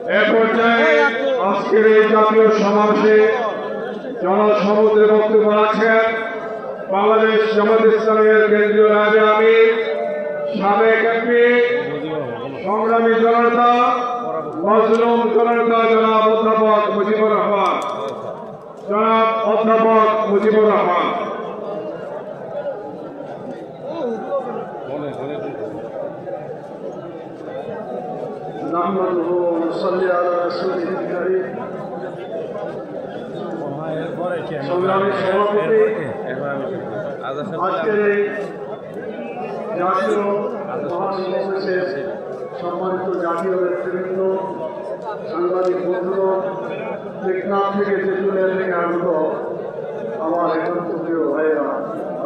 এ পর্যায়ে আজকের এই জাতীয় সমাবেশে জনসমুদ্রে বক্তব্য রাখেন বাংলাদেশ জামাত ইসলামের কেন্দ্রীয় নায়েবে আমির, সাবেক এমপি, সংগ্রামী জনতা, মজলুম জনতা জনাব অধ্যাপক মুজিবুর রহমান। জনাব অধ্যাপক মুজিবুর রহমান। সংগ্রামী সভাপতি, আজকের এই জাতীয় মহাসমাবেশের সম্মানিত জাতীয় নেতৃবৃন্দ, সাংবাদিক বন্ধুগণ, টেকনাফ থেকে তেঁতুলিয়া থেকে আগত আমার একান্ত প্রিয় ভাইরা,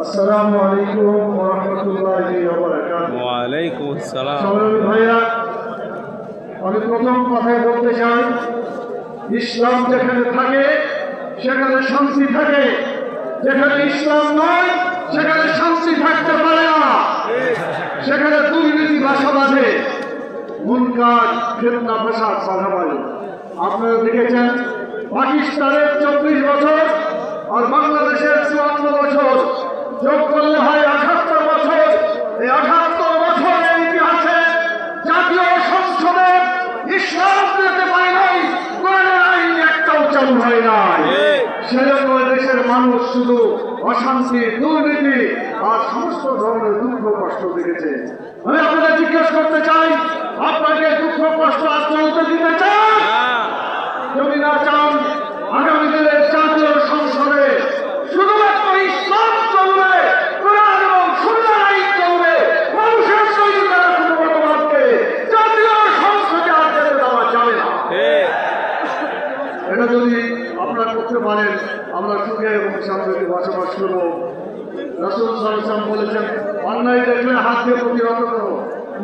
আসসালামু আলাইকুম ওয়া রাহমাতুল্লাহি ওয়া বারাকাতুহু। ওয়া আলাইকুম আসসালাম। সংগ্রামী ভাইরা, আমি প্রথম কথাই বলতে চাই, ইসলাম যেখানে থাকে সেখানে শান্তি থাকে, যেখানে ইসলাম নয় সেখানে শান্তি থাকতে পারে না, সেখানে দুর্নীতি বাসা বাঁধে, মুনকার ফিতনা ফাসাদ বাধা পায়। আপনারা দেখেছেন পাকিস্তানের 24 বছর আর বাংলাদেশের 54 বছর, যোগ করলে হয় 78 বছর। এই 78 বছরের ইতিহাসে জাতীয় সংসদে ইসলাম দিতে পারে নাই, কোরআনের আইন একটাও চালু হয় নাই। সেজন্য দেশের মানুষ শুধু অশান্তি, দুর্নীতি আর সমস্ত ধরনের দুঃখ কষ্ট দেখেছে। আমি আপনাদের জিজ্ঞেস করতে চাই, আপনাকে দুঃখ কষ্ট আর চলতে দিতে চান? যদি না চান, আগামী দিনের জাতীয় সংসদে শুধুমাত্র ইসলাম চলবে, কোরআন এবং সুন্নাহর আইন চলবে, মানুষের তৈরি করা কোনো মতবাদকে জাতীয় সংসদে আর যেতে দেওয়া যাবে না। এটা যদি আপনারা করতে পারেন, আমরা সুখে এবং শান্তিতে বসবাস করব। রাসূল সাল্লাল্লাহু আলাইহি ওয়াসাল্লাম বলেছেন, অন্যায় দেখলে হাত দিয়ে প্রতিহত করো,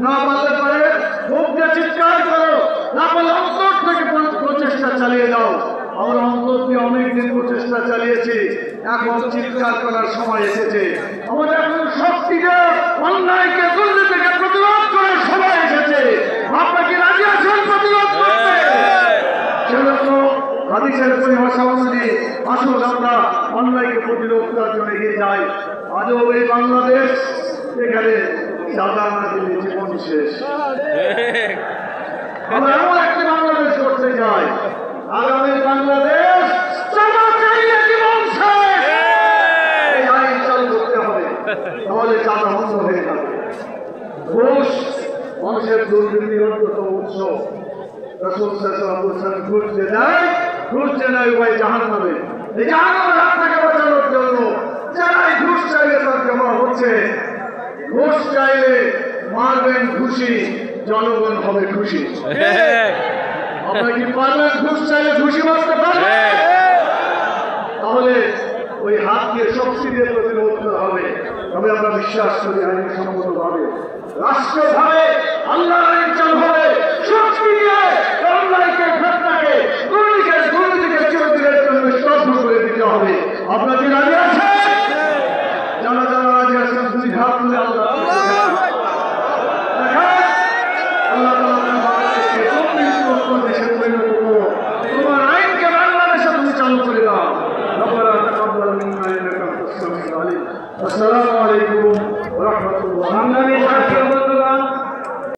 না পারলে পারে মুখ দিয়ে চিৎকার করো, না পারলে অন্তর থেকে প্রচেষ্টা চালিয়ে যাও। আমরা অন্তর দিয়ে অনেকদিন প্রচেষ্টা চালিয়েছি, এখন চিৎকার করার সময় এসেছে। আমাদের এখন শক্তিকে, অন্যায়কে, দুর্নীতিকে প্রতিরোধ করার সময় এসেছে। আপনারা কি রাজি আছেন প্রতিরোধ করতে? সেজন্য হাদিসের পরিভাষা অনুযায়ী আসুন আমরা অন্যায়কে প্রতিরোধ করার জন্য এগিয়ে যাই। আজও এই বাংলাদেশ, এখানে সাধারণ জীবন শেষ। আমরা এমন একটি বাংলাদেশ করতে চাই, আগামী বাংলাদেশ জীবন শেষ। এই আইন চালু করতে হবে, তাহলে চাঁদা বন্ধ হয়ে যাবে। ঘুষ মানুষের দুর্নীতির অন্যতম উৎস। রাসূল সাল্লাল্লাহু আলাইহি ওয়াসাল্লাম ঘুষ যে নেয় ভাই জাহান্নামে। এই জাহান্নামের হাত থেকে বাঁচানোর জন্য যারাই ঘুষ চাইলে তার জমা হচ্ছে। ঘুষ চাইলে মারবেন খুশি, জনগণ হবে খুশি। আপনারা কি পারবেন ঘুষ চাইলে খুশি মারতে পারবেন? তাহলে ওই হাত দিয়ে শক্তি দিয়ে প্রতিরোধ করা হবে। তবে আমরা বিশ্বাস করি আইনসম্মতভাবে, রাষ্ট্রভাবে আল্লাহর